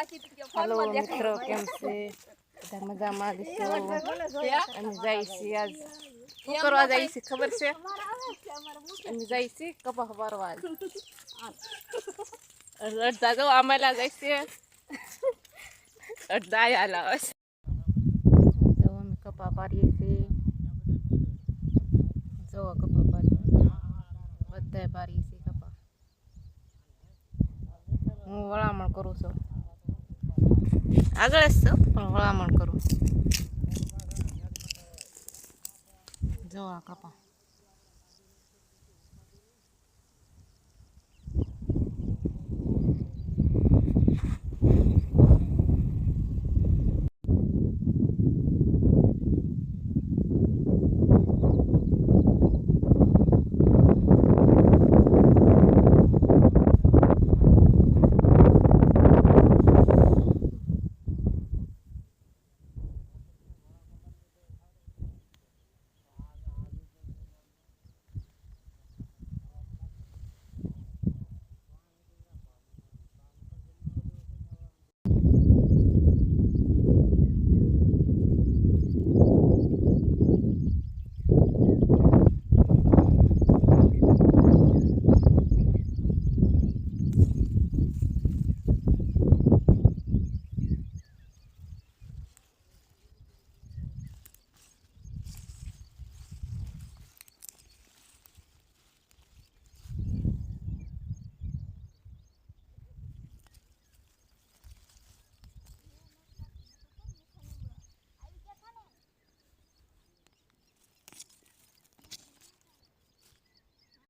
hello मित्रों केम से બધા મજામાં છો અમે જાય છીએ આજ શું કરવા જાય છે ખબર છે અમે જાય છે કપા ભરવા અડધા જો આમેલા જાય છે અડધા આલા હશે જો અમે કપા પાડીએ છીએ જો કપા પાડીએ બધા પાડીએ છીએ કપા હું વળામણ કરું છું આગળ જ છું પણ વળામણ કરું જો આ કપા